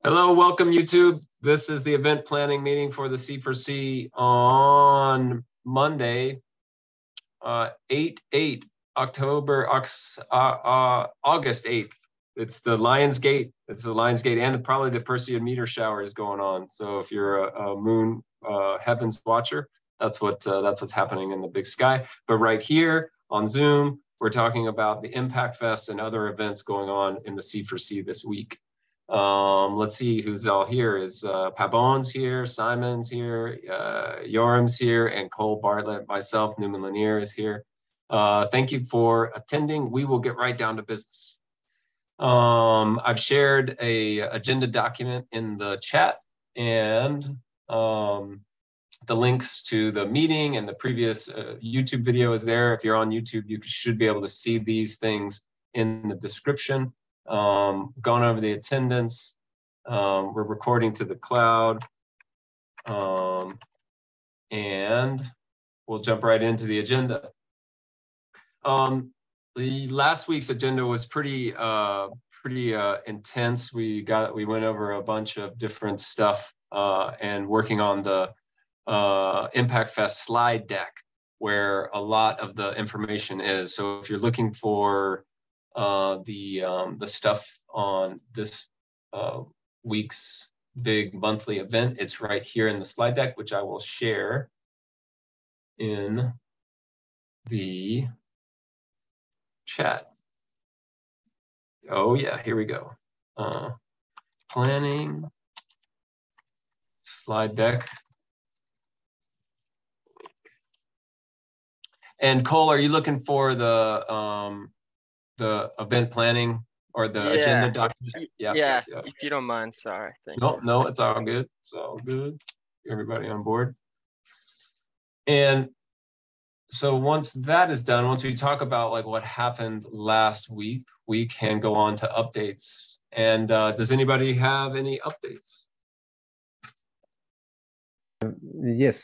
Hello, welcome YouTube. This is the event planning meeting for the C4C on Monday, 8/8, August 8th. It's the Lions Gate. It's the Lions Gate, and probably the Perseid meteor shower is going on. So if you're a moon heavens watcher, that's what's happening in the big sky. But right here on Zoom, we're talking about the ImpactFest and other events going on in the C4C this week. Let's see who's all here. Is Pabon's here, Simon's here, Yoram's here, and Cole Bartlett, myself, Newman Lanier is here. Thank you for attending. We will get right down to business. I've shared a agenda document in the chat, and the links to the meeting and the previous YouTube video is there. If you're on YouTube, you should be able to see these things in the description. Gone over the attendance. We're recording to the cloud. And we'll jump right into the agenda. The last week's agenda was pretty intense. We went over a bunch of different stuff and working on the ImpactFest slide deck, where a lot of the information is. So if you're looking for the stuff on this week's big monthly event, it's right here in the slide deck, which I will share in the chat. Oh yeah, here we go. Planning slide deck. And Cole, are you looking for the event planning or the agenda document? Yeah, if you don't mind, sorry. No, it's all good. It's all good. Everybody on board. And so once that is done, once we talk about like what happened last week, we can go on to updates. And does anybody have any updates? Yes.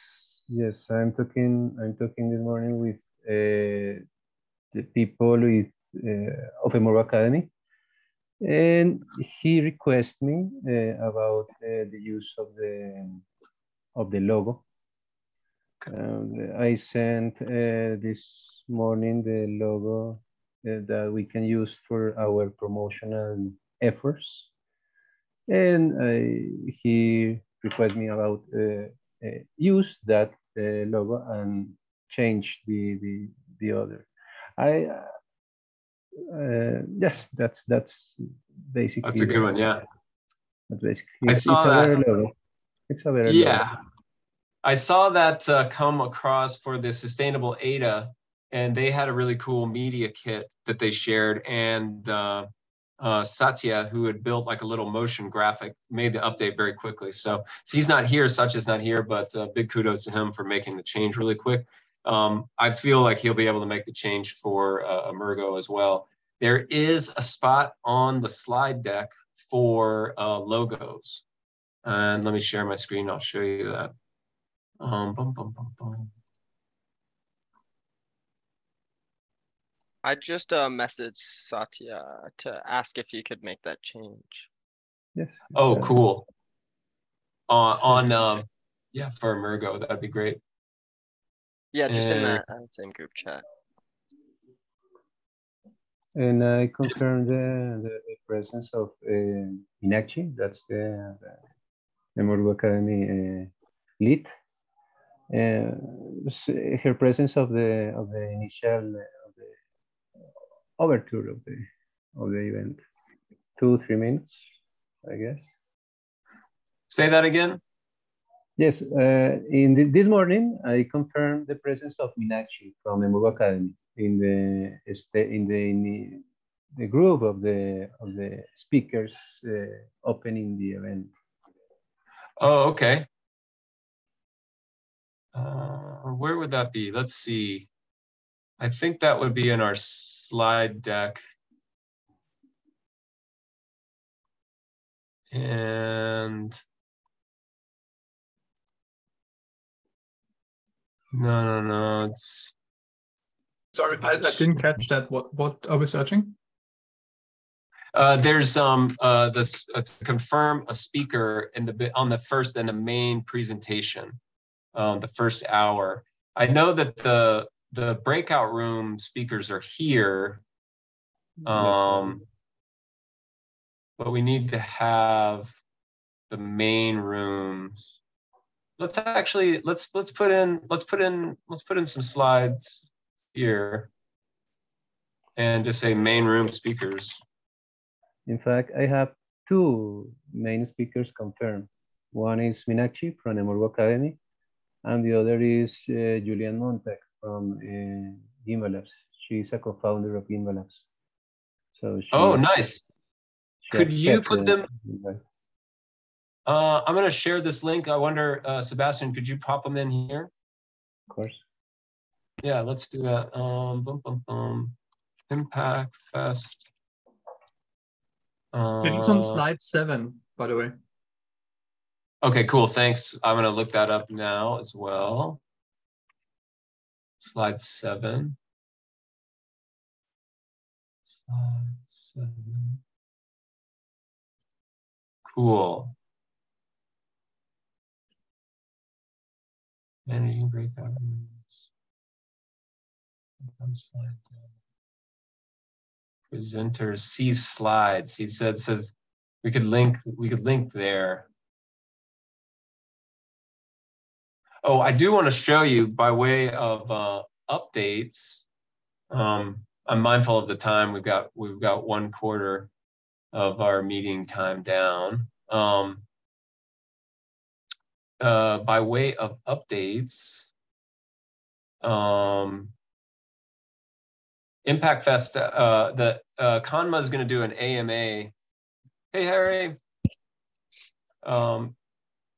I'm talking this morning with the people with of Emorgo Academy, and he requested me about the use of the logo. I sent this morning the logo that we can use for our promotional efforts, and he requested me about use that logo and change the other. Yes, that's basically. That's a good one, yeah. That's basically. It's a better logo. It's a better logo. Logo. I saw that come across for the Sustainable ADA, and they had a really cool media kit that they shared, and Satya, who had built like a little motion graphic, made the update very quickly. So he's not here, Satya's not here, but big kudos to him for making the change really quick. I feel like he'll be able to make the change for Emorgo as well. There is a spot on the slide deck for logos. And let me share my screen, I'll show you that. I just messaged Satya to ask if he could make that change. Yes. Oh, cool. Yeah, for Emorgo, that'd be great. Yeah, just in that same group chat. And I confirmed the presence of Meenakshi, that's the Emorgo Academy lead. Her presence of the initial overture of the event, 2-3 minutes, I guess. Say that again. Yes, this morning I confirmed the presence of Meenakshi from Emorgo Academy in the group of the speakers opening the event. Oh, okay. Where would that be? Let's see. I think that would be in our slide deck. And no, it's. Sorry, I didn't catch that. What are we searching? There's this to confirm a speaker in on the first and the main presentation, the first hour. I know that the breakout room speakers are here, but we need to have the main rooms. Let's put in some slides here and just say main room speakers. In fact, I have two main speakers confirmed. One is Meenakshi from Emurgo Academy, and the other is Julian Montag from Gimba Labs. She's a co-founder of Gimba Labs. So nice. Could you put them? I'm going to share this link. I wonder, Sebastian, could you pop them in here? Of course. Yeah, let's do that. ImpactFest. It is on slide 7, by the way. Okay, cool. Thanks. I'm going to look that up now as well. Slide 7. Slide 7. Cool. Managing breakout rooms. One slide down. Presenters, see slides. He says we could link there. Oh, I do want to show you by way of updates. I'm mindful of the time. We've got 1/4 of our meeting time down. By way of updates, ImpactFest, Conma is going to do an AMA. Hey, Harry.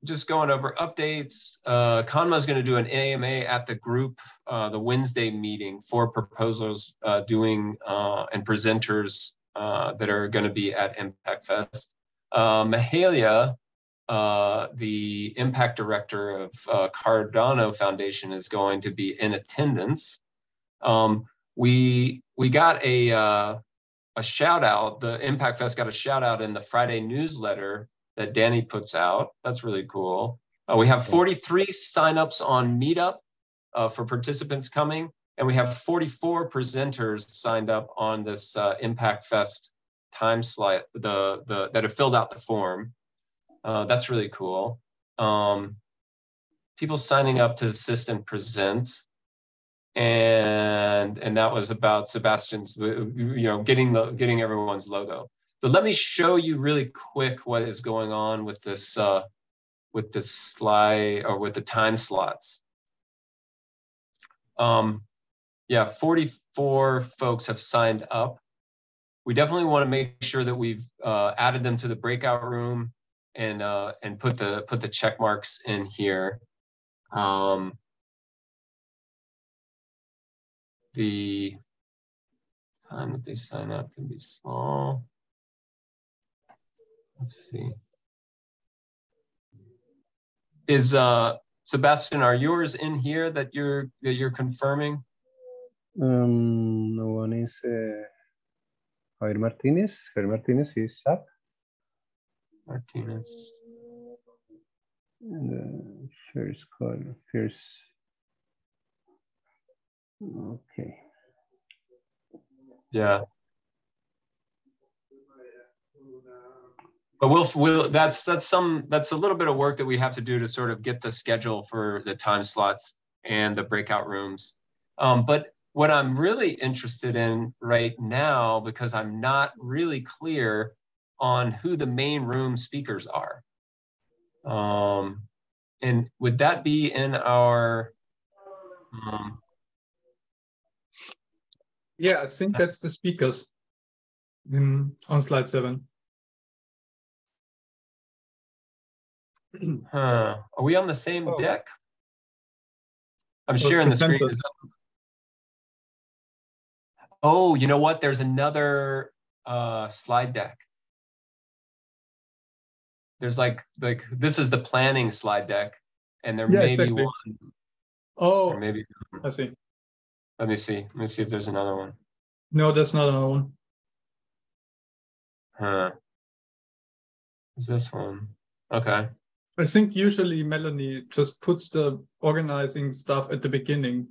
Just going over updates. Conma is going to do an AMA at the group, the Wednesday meeting for proposals and presenters that are going to be at ImpactFest. Mahalia, the impact director of Cardano Foundation, is going to be in attendance. We got a shout out. The ImpactFest got a shout out in the Friday newsletter that Danny puts out. That's really cool. We have 43 signups on Meetup for participants coming, and we have 44 presenters signed up on this ImpactFest time slot that have filled out the form. That's really cool. People signing up to assist and present. And that was about Sebastian's, getting everyone's logo. But let me show you really quick what is going on with this slide, or with the time slots. Yeah, 44 folks have signed up. We definitely want to make sure that we've added them to the breakout room and put the check marks in here. The time that they sign up can be small. Let's see. Is Sebastian, are yours in here that you're confirming? No one is Javier Martinez. Javier Martinez is up. Martinez. And first call, first. Okay. Yeah. But that's a little bit of work that we have to do to sort of get the schedule for the time slots and the breakout rooms. But what I'm really interested in right now, because I'm not really clear on who the main room speakers are. And would that be in our yeah, I think that's the speakers on slide 7. Are we on the same deck? I'm sharing the screen. Oh, you know what? There's another slide deck. There's like this is the planning slide deck, and there may be one. Oh, or maybe I see. Let me see if there's another one. No, there's not another one. Huh. Is this one? Okay. I think usually Melanie just puts the organizing stuff at the beginning.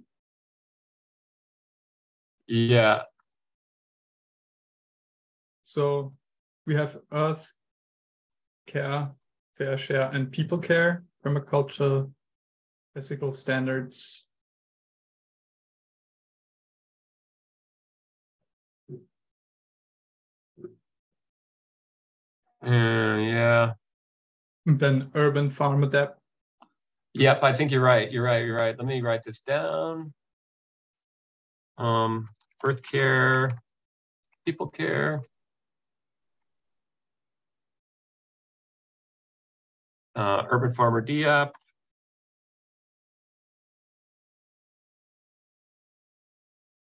Yeah. So we have Earth Care, Fair Share, and People Care, Permaculture, Ethical Standards. Yeah. And then Urban Farm Adapt. Yep, I think you're right. You're right. Let me write this down. Earth care, people care. Urban Farmer Diep.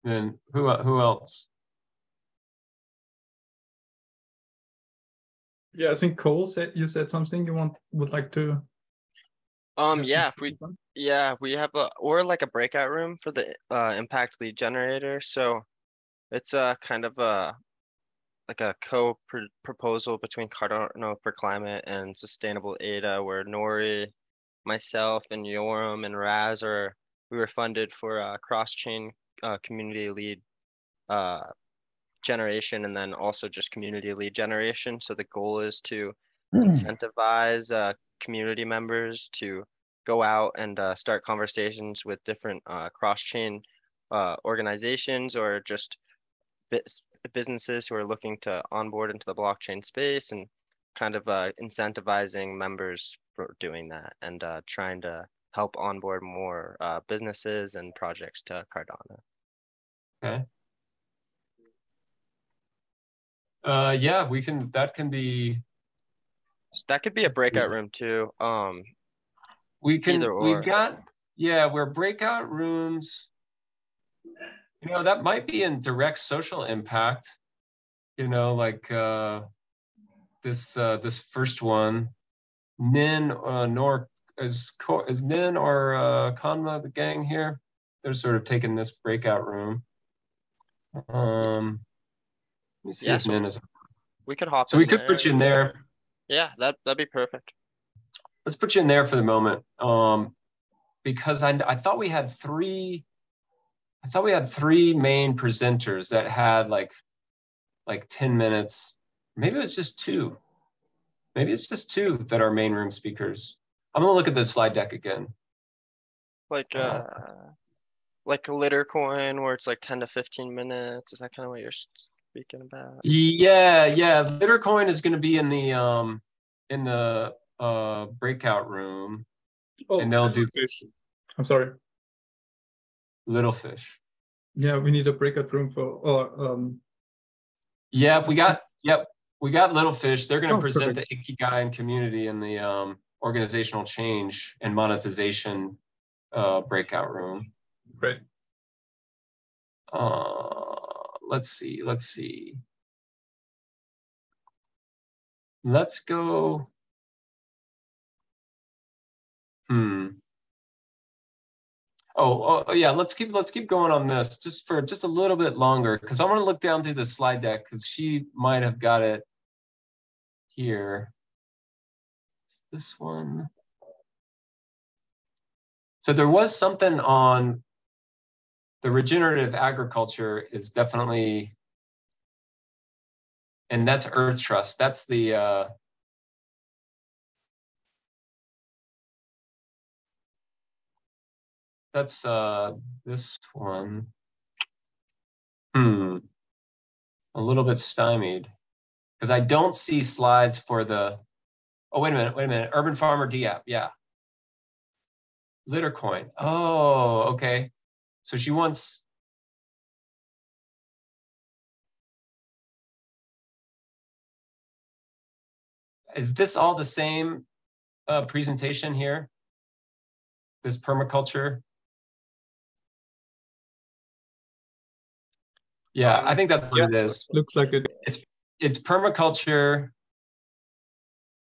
Then who else? Yeah, I think Cole said you said something you would like to. Yeah, we have a breakout room for the impact lead generator. So it's a kind of a proposal between Cardano4Climate and Sustainable ADA, where Nori, myself, and Yoram and Raz we were funded for a cross-chain community lead generation, and then also just community lead generation. So the goal is to incentivize community members to go out and start conversations with different cross-chain organizations or just businesses who are looking to onboard into the blockchain space, and kind of incentivizing members for doing that, and trying to help onboard more businesses and projects to Cardano. Okay. Yeah, that can be. So that could be a breakout room too. We've got, we're breakout rooms. That might be in direct social impact, like this first one. Nin is Nin or Kanma the gang here? They're sort of taking this breakout room. Let me see if Nin is. We could hop. So we could put you in there. Yeah, that'd be perfect. Let's put you in there for the moment, because I thought we had three. I thought we had three main presenters that had like 10 minutes. Maybe it was just two. Maybe it's just two that are main room speakers. I'm gonna look at the slide deck again. Like a litter coin where it's like 10 to 15 minutes. Is that kind of what you're speaking about? Yeah. Litter coin is gonna be in the breakout room. Oh, and they'll do fish. I'm sorry. Little fish. Yeah, we need a breakout room for Yeah, we got little fish. They're going to present the Ikigai and community in the organizational change and monetization breakout room. Great. Let's see. Let's go. Oh yeah, let's keep going on this just for a little bit longer, because I want to look down through the slide deck because she might have got it here. It's this one. So there was something on the regenerative agriculture is definitely, and that's Earth Trust. That's the that's this one. A little bit stymied because I don't see slides for the. Oh, wait a minute. Urban Farmer Diep, yeah. Litter coin. Oh, okay. So she wants. Is this all the same presentation here? This permaculture? Yeah, I think that's what it is. Looks like it. It's permaculture,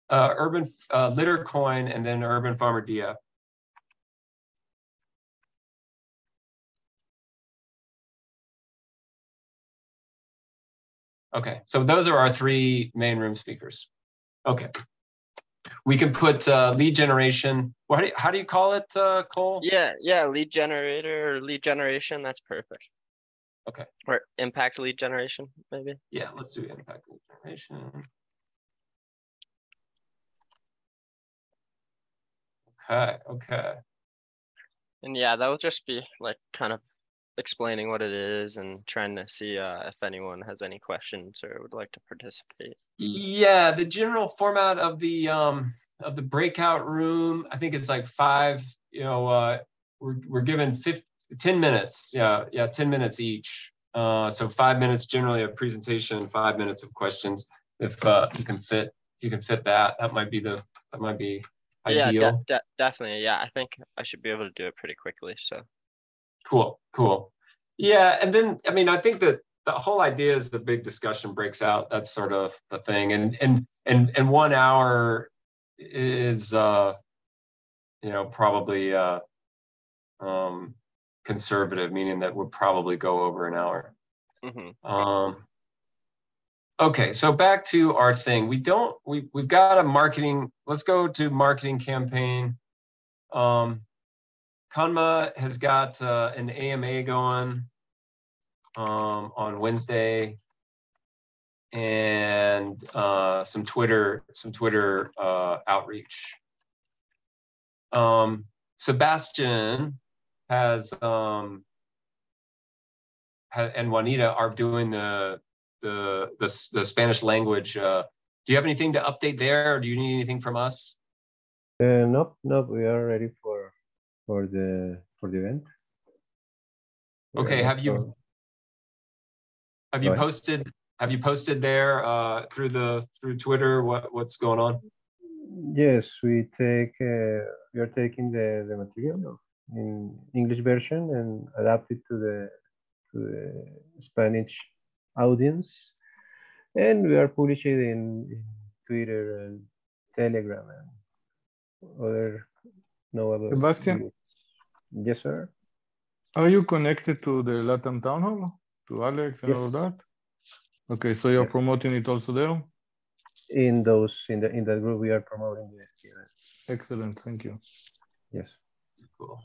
urban litter coin, and then Urban Farmer Diep. Okay, so those are our 3 main room speakers. Okay. We can put lead generation. How do you call it, Cole? Yeah, lead generator or lead generation. That's perfect. Okay. Or impact lead generation, maybe. Yeah, let's do impact lead generation. Okay. And yeah, that will just be like kind of explaining what it is and trying to see if anyone has any questions or would like to participate. Yeah, the general format of the breakout room, I think it's like 5. We're given 10 minutes. Yeah, 10 minutes each. So 5 minutes generally of presentation, 5 minutes of questions. If you can fit that might be ideal. Yeah, definitely. Yeah, I think I should be able to do it pretty quickly. So cool. Yeah, and then I mean I think that the whole idea is the big discussion breaks out. That's sort of the thing, and 1 hour is probably conservative, meaning that we'll probably go over an hour. Okay, so back to our thing. We've got a marketing. Let's go to marketing campaign. Kanma has got an AMA going on Wednesday, and some Twitter outreach. Sebastian has and Juanita are doing the Spanish language. Do you have anything to update there, or do you need anything from us? Nope. We are ready for the event. Okay. Have you posted there through Twitter what's going on? Yes, we are taking the material in English version and adapt it to the Spanish audience, and we are publishing in Twitter and Telegram and other knowable. Sebastian? Yes, sir. Are you connected to the Latam Town Hall, to Alex and all of that? Okay, so you're promoting it also there? In that group, we are promoting the event. Excellent, thank you. Yes. Cool.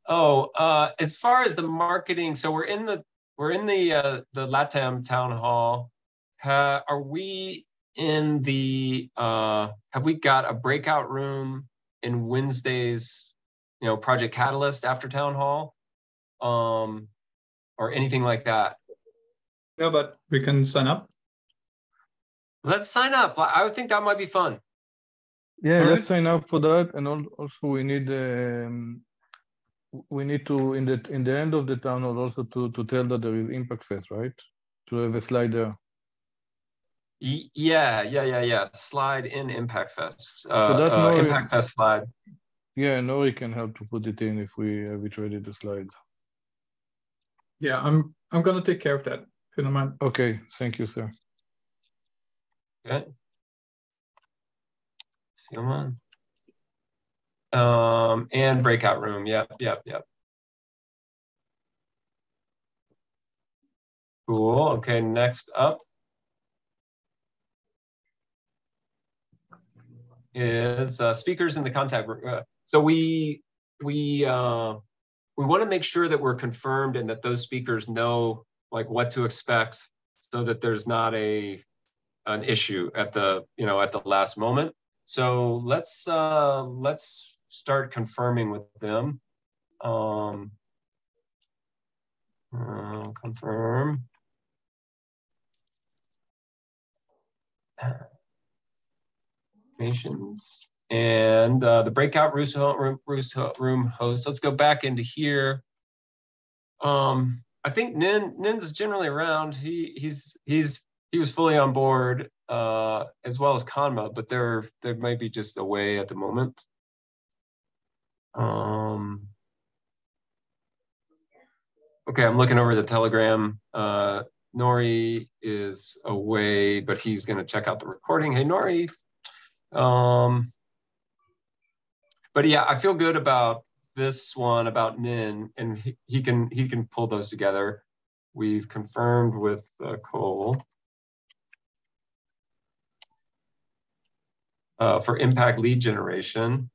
Oh, as far as the marketing, so we're in the LATAM town hall. Are we in the? Have we got a breakout room in Wednesday's, Project Catalyst after town hall, or anything like that? Yeah, but we can sign up. Let's sign up. I would think that might be fun. Yeah, let's sign up for that, and also we need to in the end of the town hall also to tell that there is ImpactFest, right? To have a slide there. Yeah. Slide in ImpactFest. So that ImpactFest slide. Yeah, Nori can help to put it in if we have it ready to slide. Yeah, I'm gonna take care of that, if you don't mind. Okay, thank you, sir. Okay. See them on. And breakout room. Yep. Cool. Okay, next up is speakers in the contact room. So we want to make sure that we're confirmed and that those speakers know like what to expect, so that there's not an issue at the last moment. So let's start confirming with them. Confirm. And the breakout room host. Let's go back into here. I think Nin's generally around. He was fully on board, as well as Kanma, but there might be just away at the moment. Okay, I'm looking over the Telegram. Nori is away, but he's going to check out the recording. Hey, Nori. But yeah, I feel good about this one about Nin, and he can pull those together. we've confirmed with Cole for impact lead generation.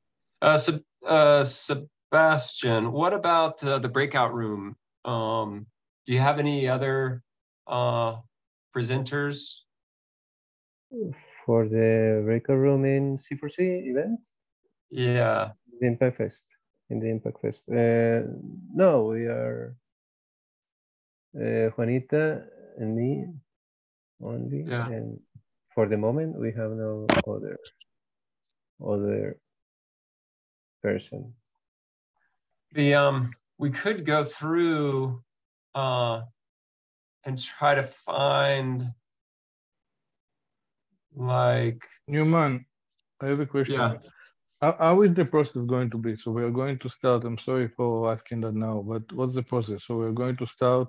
Sebastian, what about the breakout room? Do you have any other presenters? For the breakout room in C4C events? Yeah. The ImpactFest, in the ImpactFest. No, we are Juanita and me only. Yeah. And for the moment, we have no other person. We could go through and try to find like Newman, I have a question. Yeah. How is the process going to be? So we are going to start, I'm sorry for asking that now, but what's the process? So we're going to start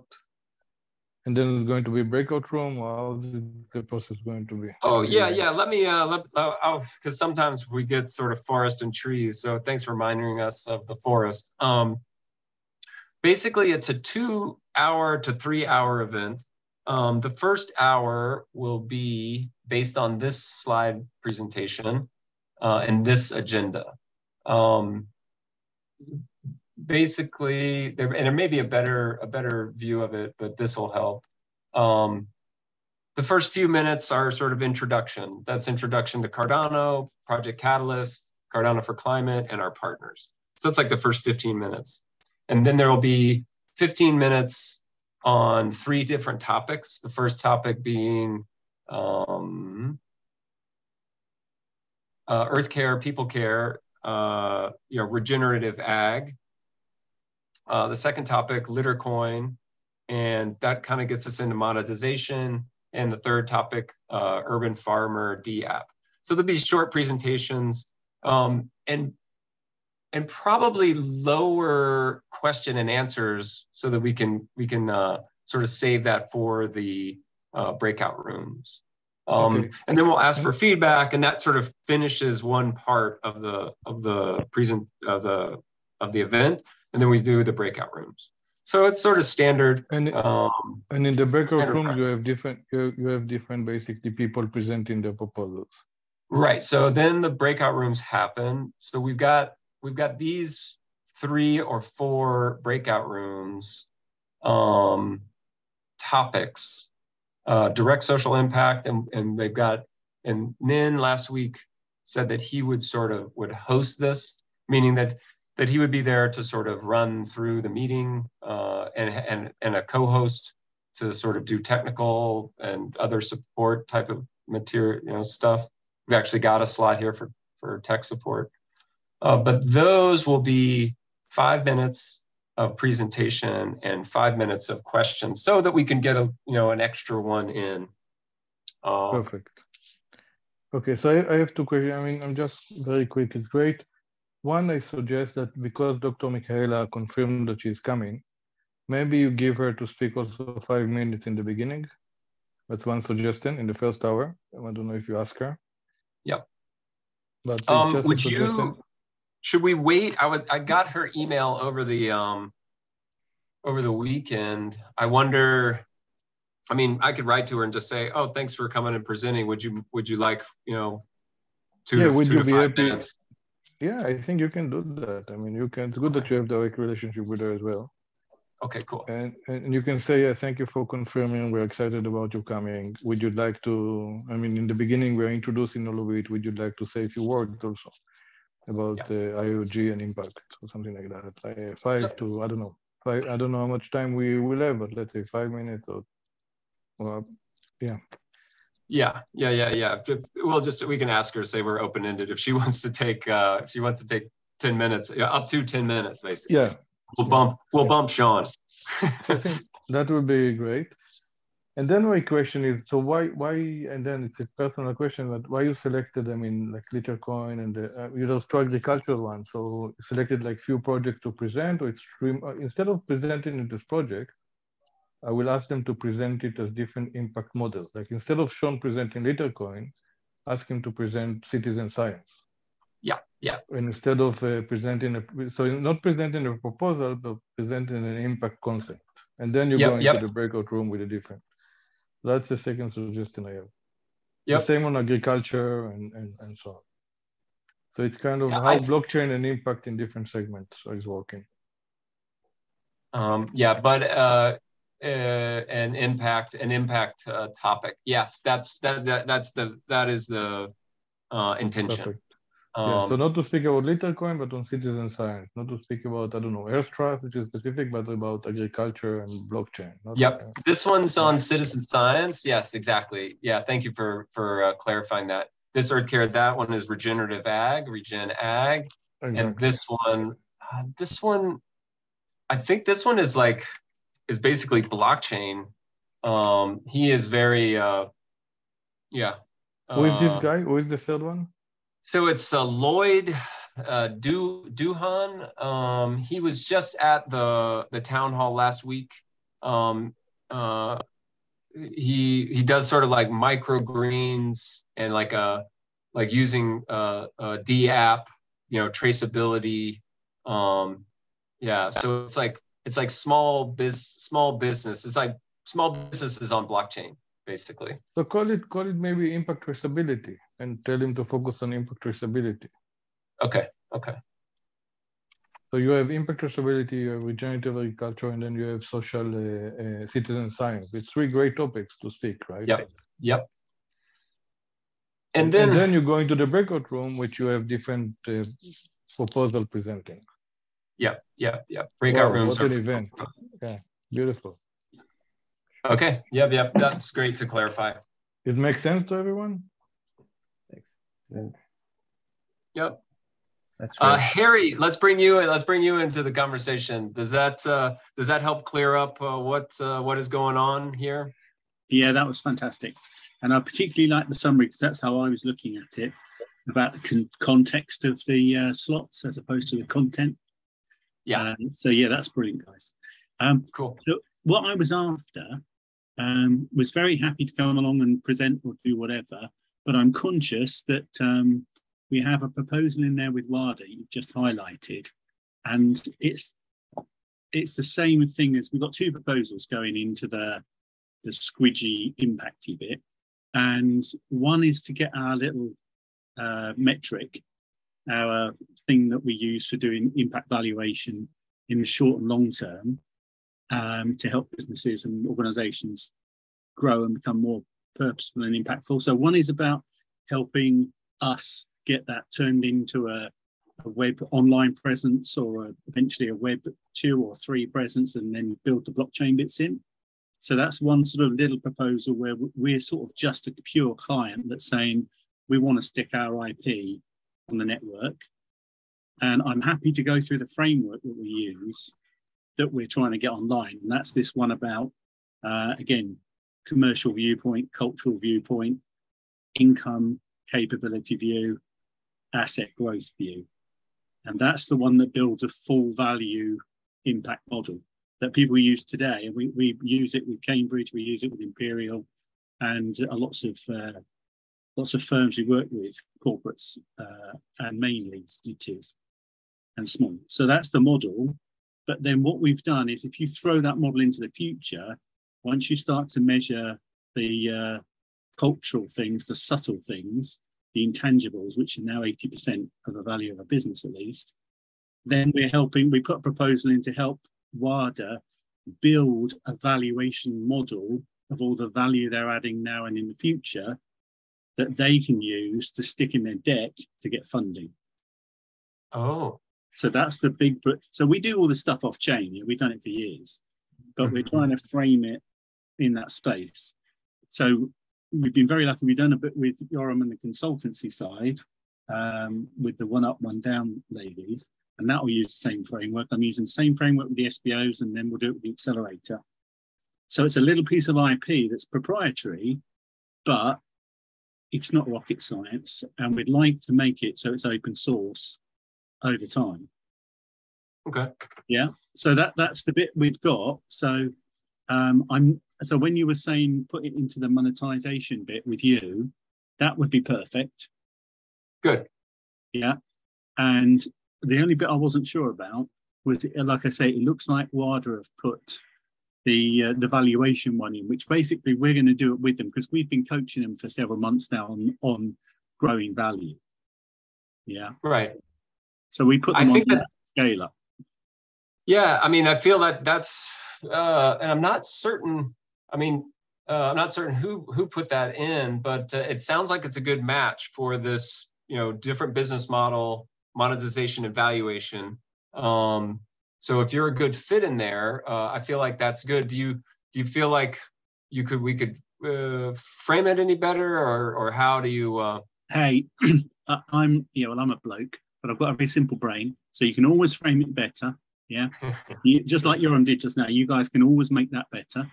and then it's going to be breakout room, or how is the process going to be? Oh, yeah. Let me, because sometimes we get sort of forest and trees. So thanks for reminding us of the forest. Basically, it's a 2-hour to 3-hour event. The first hour will be based on this slide presentation and this agenda. Basically, and there may be a better view of it, but this will help. The first few minutes are sort of introduction. That's introduction to Cardano, Project Catalyst, Cardano4Climate, and our partners. So it's like the first 15 minutes. And then there will be 15 minutes on 3 different topics. The first topic being earth care, people care, regenerative ag. The second topic, Littercoin, and that kind of gets us into monetization. And the third topic, urban farmer D-app. So there'll be short presentations and probably lower question and answers so that we can sort of save that for the breakout rooms. Okay. And then we'll ask for feedback, and that sort of finishes one part of the event, and then we do the breakout rooms. So it's sort of standard. And in the breakout rooms, you have different basically people presenting their proposals. Right. So then the breakout rooms happen. So we've got these 3 or 4 breakout rooms topics, direct social impact, and they've got, and Nin last week said that he would host this, meaning that he would be there to sort of run through the meeting and a co-host to sort of do technical and other support type of material, stuff. We've actually got a slot here for tech support. But those will be 5 minutes of presentation and 5 minutes of questions so that we can get an extra one in. Perfect. Okay, so I have 2 questions. I mean, I'm just very quick. It's great. One, I suggest that because Dr. Michaela confirmed that she's coming, maybe you give her to speak also 5 minutes in the beginning. That's one suggestion in the first hour. I don't know if you ask her. Yep. But it's just a suggestion. Should we wait? I got her email over the weekend. I wonder, I mean, I could write to her and just say, oh, thanks for coming and presenting. Would you like, 2 to 5 minutes? Yeah, I think you can do that. I mean, it's good that you have direct relationship with her as well. Okay, cool. And you can say, yeah, thank you for confirming. We're excited about you coming. Would you like to, I mean, in the beginning, we're introducing all of it. Would you like to say a few words also about IoG and impact or something like that? I don't know how much time we will have, but let's say 5 minutes or yeah. Yeah. We can ask her, say we're open-ended. If she wants to take 10 minutes, up to 10 minutes, basically. Yeah. We'll bump Sean. I think that would be great. And then my question is, so why, and then it's a personal question, but why you selected, I mean, like Littercoin and those two agricultural ones, so selected like few projects to present, or instead of presenting in this project, I will ask them to present it as different impact models. Like instead of Sean presenting Littercoin, ask him to present citizen science. Yeah. And instead of presenting, so not presenting a proposal, but presenting an impact concept. And then you Yep, go into yep. the breakout room with a different. That's the second suggestion I have. Yep. The same on agriculture and so on. So it's kind of Yeah, how blockchain and impact in different segments is working. Yeah, but an impact topic. Yes, that is the intention. Perfect. Yeah, so not to speak about Litecoin, but on citizen science. Not to speak about, I don't know, Earth Trust, which is specific, but about agriculture and blockchain. Yep, this one's on citizen science. Yes, exactly. Yeah, thank you for clarifying that. This Earth Care, that one is regenerative ag, regen ag, Exactly. and this one, I think this one is basically blockchain. He is very yeah. Who is this guy? Who is the third one? So it's Lloyd Duhan. He was just at the town hall last week. He does sort of like microgreens and like using a D app, traceability. Yeah, so it's like small business. It's like small businesses on blockchain, basically. So call it maybe impact traceability and tell him to focus on impact traceability. Okay. So you have impact traceability, you have regenerative agriculture, and then you have social citizen science. It's three great topics to speak, right? Yep. And then you go into the breakout room, which you have different proposal presenting. Yep. Breakout rooms. What an event. Yeah, beautiful. Okay, yep. That's great to clarify. It makes sense to everyone? Excellent. Yep. That's great. Harry, let's bring you into the conversation. Does that help clear up what is going on here? Yeah, that was fantastic. And I particularly like the summary because that's how I was looking at it, about the context of the slots as opposed to the content. Yeah. So yeah, that's brilliant, guys. Cool. So what I was after was very happy to come along and present or do whatever, but I'm conscious that we have a proposal in there with WADA you've just highlighted, and it's the same thing as we've got two proposals going into the squidgy impacty bit, and one is to get our little metric, our thing that we use for doing impact valuation in the short and long term, to help businesses and organizations grow and become more purposeful and impactful. So one is about helping us get that turned into a web online presence, or eventually a web 2 or 3 presence, and then build the blockchain bits in. So that's one sort of little proposal where we're sort of just a pure client that's saying we want to stick our IP on the network. And I'm happy to go through the framework that we use that we're trying to get online. And that's this one about, again, commercial viewpoint, cultural viewpoint, income, capability view, asset growth view. And that's the one that builds a full value impact model that people use today. And we use it with Cambridge, we use it with Imperial, and lots of firms we work with, corporates, and mainly it is, and small. So that's the model. But then what we've done is, if you throw that model into the future, once you start to measure the cultural things, the subtle things, the intangibles, which are now 80% of the value of a business at least, then we put a proposal in to help WADA build a valuation model of all the value they're adding now and in the future that they can use to stick in their deck to get funding. Oh. So that's the big, so we do all this stuff off chain. We've done it for years, but we're trying to frame it in that space. So we've been very lucky. We've done a bit with Yoram and the consultancy side, with the one up, one down ladies, and that will use the same framework. I'm using the same framework with the SBOs, and then we'll do it with the accelerator. So it's a little piece of IP that's proprietary, but it's not rocket science, and we'd like to make it so it's open source over time. Okay. Yeah. So that's the bit we've got. So so when you were saying put it into the monetization bit with you, that would be perfect. Good. Yeah. And the only bit I wasn't sure about was, like I say, it looks like WADA have put the valuation one in, which basically we're going to do it with them because we've been coaching them for several months now on growing value. Yeah. Right. So we put them on that scale up. Yeah, I mean, I feel that that's, and I'm not certain. I mean, I'm not certain who put that in, but it sounds like it's a good match for this, you know, different business model, monetization, and valuation. So if you're a good fit in there, I feel like that's good. Do you feel like we could frame it any better, or how do you? Hey, I'm a bloke, but I've got a very simple brain, so you can always frame it better. Yeah, just like Yoram did just now. You guys can always make that better.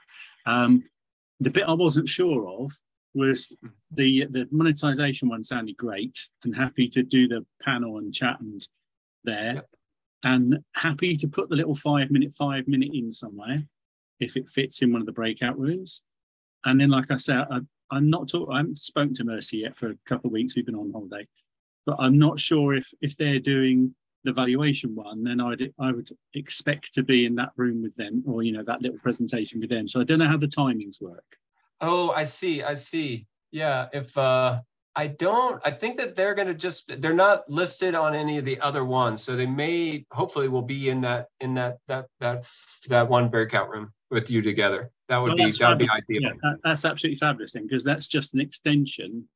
The bit I wasn't sure of was the monetization one sounded great, and happy to do the panel and chat and there. Yep. And happy to put the little 5 minute in somewhere if it fits in one of the breakout rooms. And then, like I said, I haven't spoken to Mercy yet for a couple of weeks. We've been on holiday, but I'm not sure if they're doing the valuation one, then I would expect to be in that room with them, or that little presentation with them. So I don't know how the timings work. Oh, I see. Yeah, if I think that they're going to they're not listed on any of the other ones, so they hopefully will be in that one breakout room with you together. That would be ideal. Yeah, that's absolutely fabulous then, because that's just an extension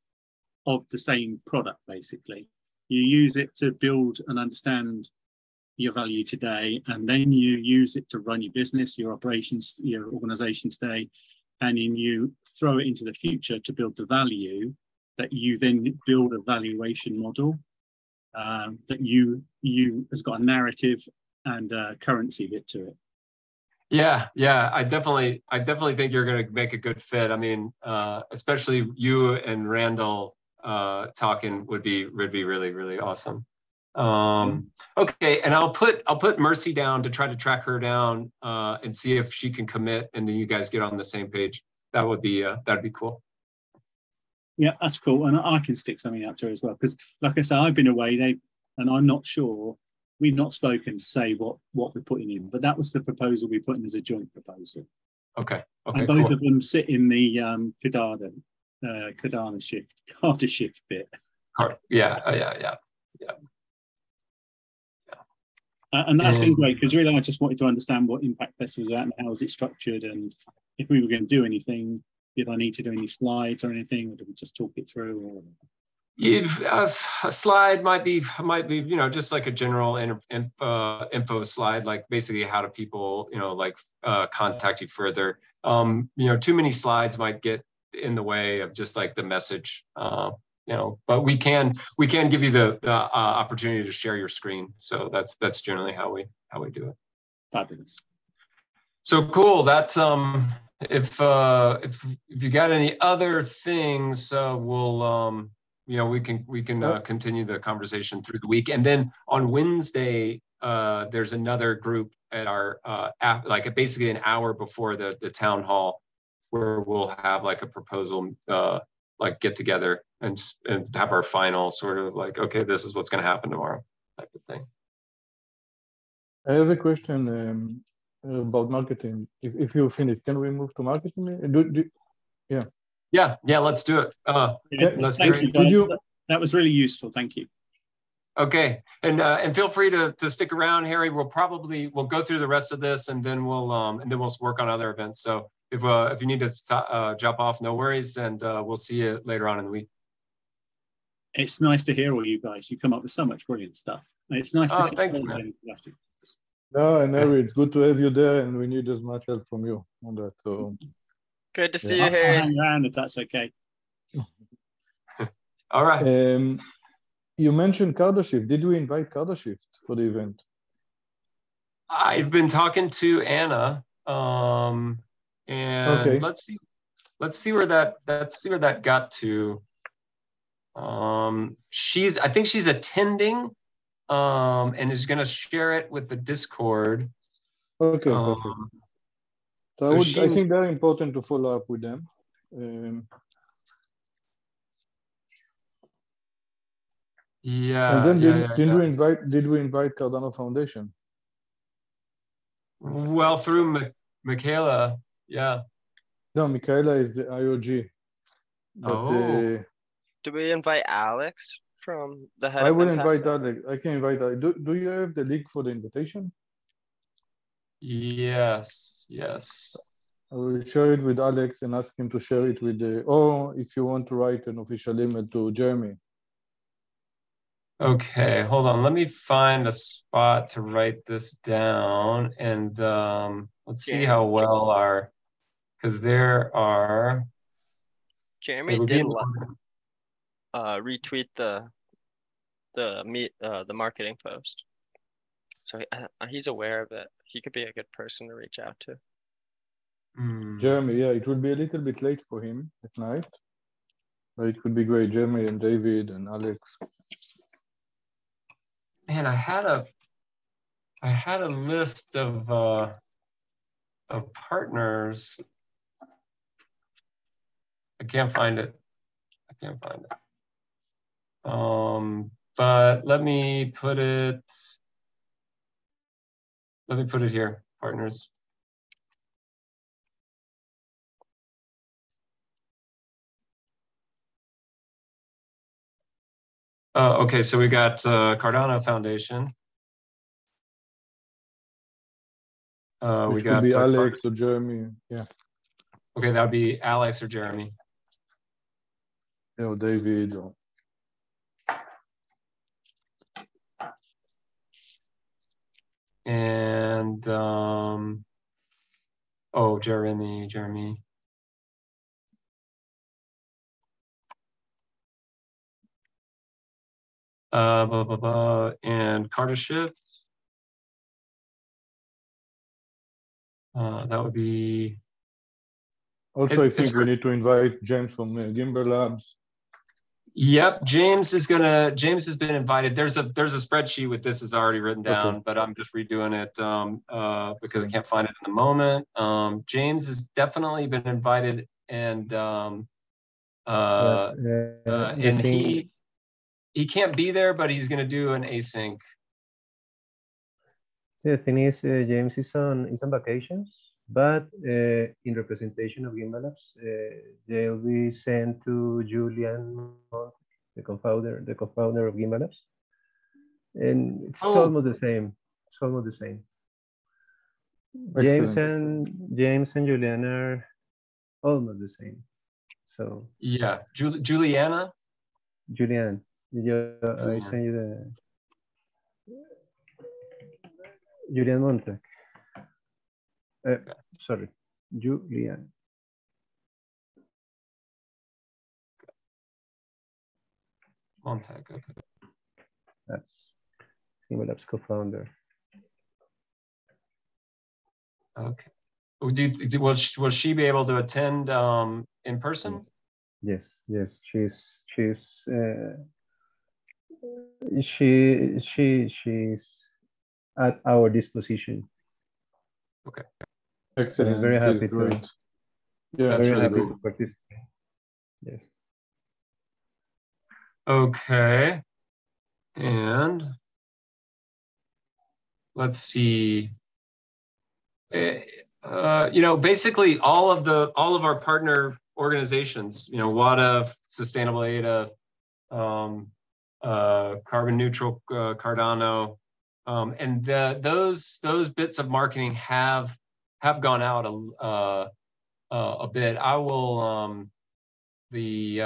of the same product. Basically, you use it to build and understand your value today, and then you use it to run your business, your operations, your organization today, and then you throw it into the future to build the value that you then build a valuation model that you has got a narrative and a currency bit to it. Yeah, I definitely think you're going to make a good fit. I mean, especially you and Randall talking would be really, really awesome. Okay, and I'll put Mercy down to try to track her down and see if she can commit, and then you guys get on the same page. That'd be cool. Yeah, that's cool, and I can stick something out to her as well, because like I say, I've been away, and I'm not sure. We've not spoken to say what we're putting in, but that was the proposal we put in as a joint proposal. Okay. And both of them sit in the Cardano shift bit. Yeah. And that's been great, because really I just wanted to understand what ImpactFest was about and how was it structured, and if we were going to do anything, did I need to do any slides or anything, or did we just talk it through? Or a slide might be just like a general info slide, like basically how do people contact you further. Too many slides might get in the way of just like the message. But we can give you the opportunity to share your screen. So that's generally how we do it. Fabulous. So cool. That's if you got any other things, we'll we can continue the conversation through the week. And then on Wednesday, there's another group at our like basically an hour before the town hall, where we'll have like a proposal like get together and have our final sort of like, okay, this is what's going to happen tomorrow type of thing. I have a question about marketing. If you finish, can we move to marketing? Yeah, let's do it. Thank you. That was really useful. Thank you. Okay, and feel free to stick around, Harry. We'll go through the rest of this, and then we'll work on other events. So if you need to drop off, no worries, and we'll see you later on in the week. It's nice to hear all you guys. You come up with so much brilliant stuff. It's nice to see you. No, and Harry, it's good to have you there, and we need as much help from you on that. So good to see you, Harry. I'll hang around if that's okay. All right. You mentioned Cardashift. Did we invite Cardashift for the event? I've been talking to Anna, and okay. Let's see where that got to. I think she's attending, and is going to share it with the Discord. Okay. So I think very important to follow up with them. Yeah. And then did we invite Cardano Foundation? Well, through Michaela, yeah. No, Michaela is the IOG. But do we invite Alex from the head I of will Impact? invite Alex. I can invite Alex. Do you have the link for the invitation? Yes, yes. I will share it with Alex and ask him to share it with the, or if you want to write an official email to Jeremy. Okay, hold on. Let me find a spot to write this down, and let's see how well our, because there are. Jeremy did retweet the marketing post, so he's aware of it. He could be a good person to reach out to. Jeremy, yeah, it will be a little bit late for him at night, but it could be great. Jeremy and David and Alex. Man, I had a list of partners. I can't find it. But let me put it here, partners. Okay, so we got Cardano Foundation. Which we got could be Alex or Jeremy, yeah. Okay, that would be Alex or Jeremy. Yeah, or David. Or... And oh, Jeremy. And Carter Schiff. That would be. Also, I think we need to invite James from Gimbal Labs. Yep, James has been invited. There's a spreadsheet with this is already written down, but I'm just redoing it because I can't find it in the moment. James has definitely been invited, and he can't be there, but he's going to do an async. The thing is, James is on vacations, but in representation of Gimbal Labs, they'll be sent to Julian, the co-founder of Gimbal Labs, and it's almost the same. It's almost the same. James and Julian are almost the same. So yeah, Juliana. Julian, I send you the Julian Montag. Sorry, Julian. Montag, okay. That's Gimbal Labs co-founder. Okay. Will she be able to attend in person? Yes. She's at our disposition. Okay. Excellent. Very happy to. Yeah, that's very really happy cool. to participate. Yes. Okay. And let's see. Basically all of our partner organizations, WADA, Sustainable ADA, Carbon Neutral Cardano, and those bits of marketing have gone out a bit. I will the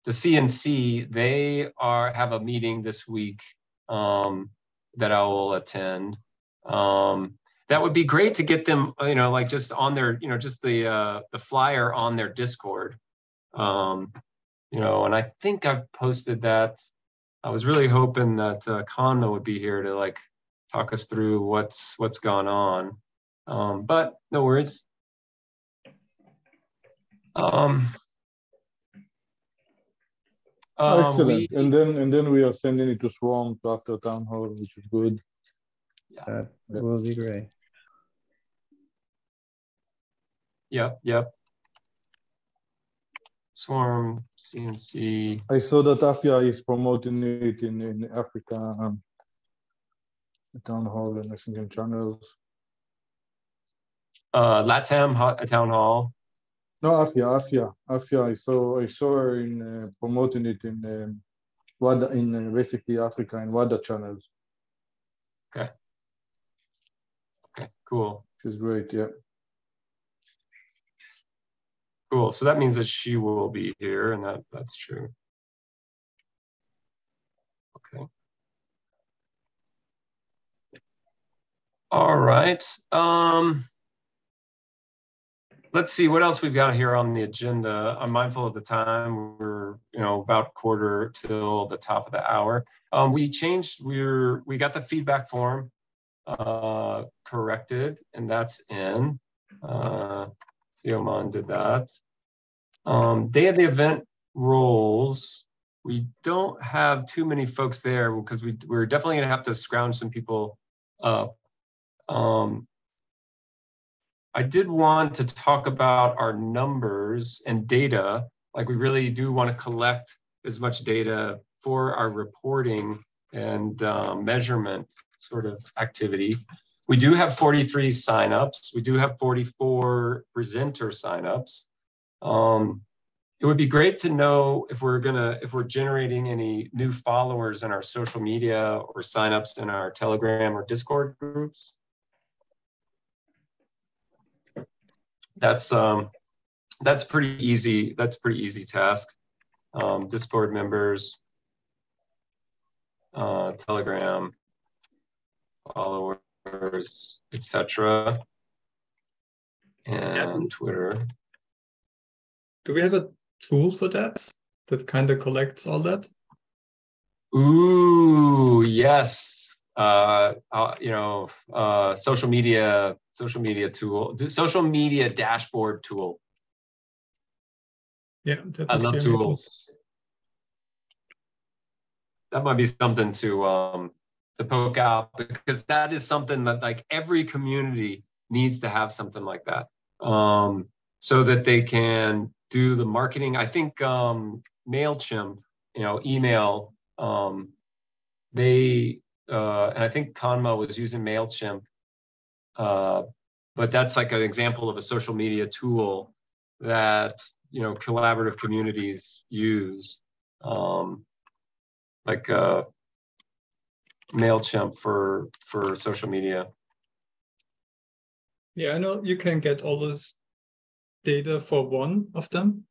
CNC, they have a meeting this week that I will attend. That would be great to get them, like just on their, just the flyer on their Discord. And I think I've posted that. I was really hoping that Kanma would be here to like talk us through what's gone on. But no worries. Excellent. And then we are sending it to Swamp after town hall, which is good. That will be great. Yep. Swarm, CNC. I saw that Afia is promoting it in Africa, the town hall and Messenger channels. LATAM town hall. No, Afia. I saw her in promoting it in WADA, in basically Africa and WADA channels. Okay. Okay, cool. She's great, yeah. Cool. So that means that she will be here, and that's true. Okay. All right. Let's see what else we've got here on the agenda. I'm mindful of the time. We're about quarter till the top of the hour. We got the feedback form corrected, and that's in. Sioman did that. Day of the event roles. We don't have too many folks there because we're definitely gonna have to scrounge some people up. I did want to talk about our numbers and data. Like, we really do want to collect as much data for our reporting and measurement sort of activity. We do have 43 signups. We do have 44 presenter signups. It would be great to know if we're generating any new followers in our social media or signups in our Telegram or Discord groups. That's pretty easy. That's a pretty easy task. Discord members, Telegram followers, etc., and Twitter. Do we have a tool for that kind of collects all that? Ooh, yes. Social media tool, social media dashboard tool. Yeah, I love tools. That might be something to poke out, because that is something that, like, every community needs to have something like that, so that they can do the marketing. I think MailChimp, email, and I think Conmo was using MailChimp, but that's like an example of a social media tool that collaborative communities use, like MailChimp for social media. Yeah, I know you can get all this data for one of them.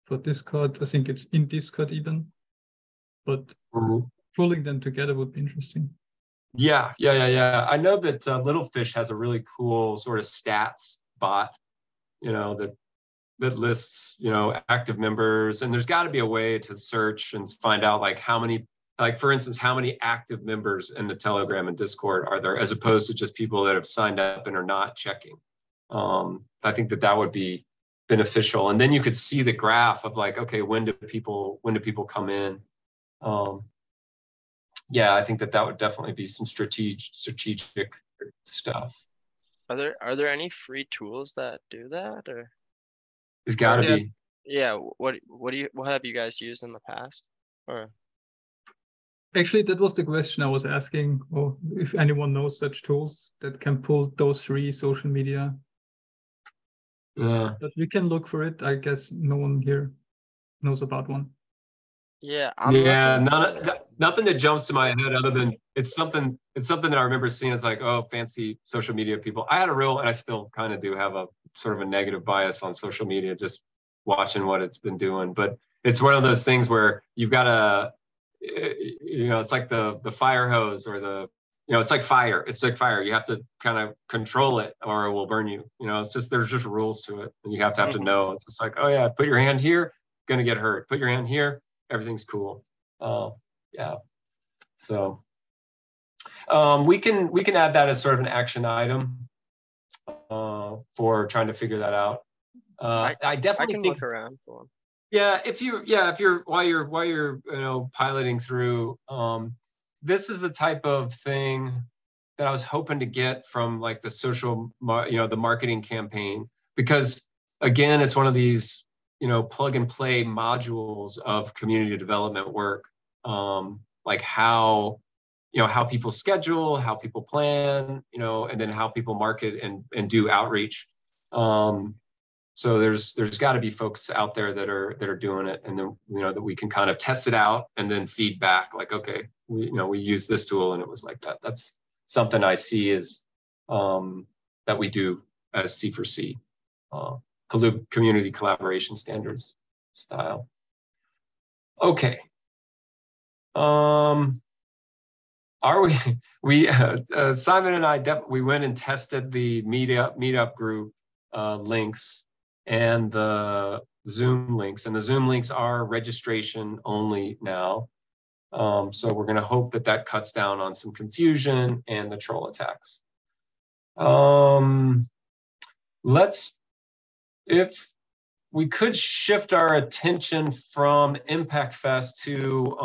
For Discord, I think it's in Discord even, but pulling them together would be interesting. Yeah. I know that Little Fish has a really cool sort of stats bot, that lists, active members, and there's got to be a way to search and find out, like, how many, like, for instance, how many active members in the Telegram and Discord are there, as opposed to just people that have signed up and are not checking. I think that would be beneficial, and then you could see the graph of, like, okay, when do people come in? Yeah, I think that would definitely be some strategic stuff. Are there any free tools that do that, or? There's got to be. Yeah. What have you guys used in the past? Or? Actually, that was the question I was asking, or if anyone knows such tools that can pull those three social media. Yeah. But we can look for it. I guess no one here knows about one. Yeah. Nothing that jumps to my head other than it's something that I remember seeing. It's like, oh, fancy social media people. And I still kind of do have a sort of a negative bias on social media, just watching what it's been doing. But it's one of those things where you've got to, it's like the fire hose, or it's like fire. It's like fire. You have to kind of control it or it will burn you. It's just, there's just rules to it, and you have to know. It's just like, oh yeah, put your hand here, gonna get hurt. Put your hand here, everything's cool. Yeah. So we can add that as sort of an action item for trying to figure that out. I definitely can think, look around for them. Yeah, if you're while you're piloting through, this is the type of thing that I was hoping to get from, like, the the marketing campaign, because again, it's one of these plug and play modules of community development work, like how how people schedule, how people plan, and then how people market and do outreach. So there's got to be folks out there that are doing it, and then that we can kind of test it out and then feedback like, okay, we use this tool and it was like that. That's something I see is that we do as C4C community collaboration standards style. Okay. Are we Simon and I we went and tested the meetup group links and the Zoom links, and the Zoom links are registration only now. So we're going to hope that cuts down on some confusion and the troll attacks. If we could shift our attention from ImpactFest to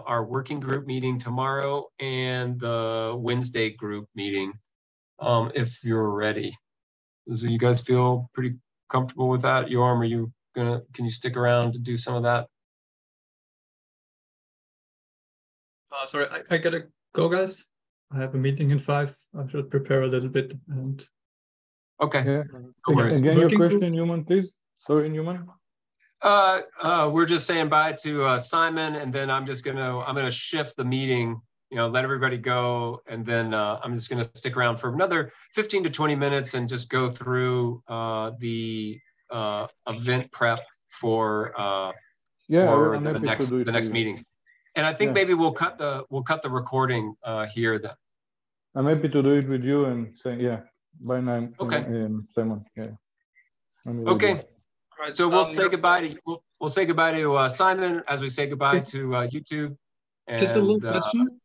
our working group meeting tomorrow and the Wednesday group meeting, if you're ready. So you guys feel pretty comfortable with that? Yorm, can you stick around to do some of that? Sorry, I gotta go, guys. I have a meeting in 5. I should prepare a little bit. And okay. Yeah. No worries. Again, your question, Newman, please. Sorry, Newman. We're just saying bye to Simon, and then I'm gonna shift the meeting. Let everybody go, and then I'm just gonna stick around for another 15 to 20 minutes and just go through the event prep for the next meeting. And I think maybe we'll cut the recording here then. I'm happy to do it with you and say by 9. Okay. Simon. Yeah. Okay. All right. So we'll say goodbye to we'll say goodbye to Simon as we say goodbye to YouTube. And, just a little question.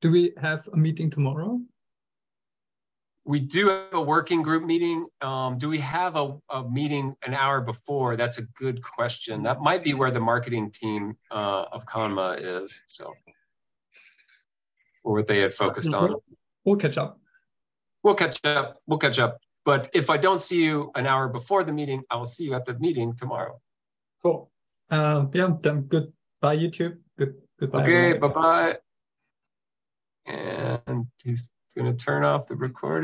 Do we have a meeting tomorrow? We do have a working group meeting. Do we have a meeting an hour before? That's a good question. That might be where the marketing team of Conma is, or what they had focused on. We'll catch up. We'll catch up. But if I don't see you an hour before the meeting, I will see you at the meeting tomorrow. Cool. Then goodbye, YouTube. Goodbye. Okay, bye-bye. And he's going to turn off the recording.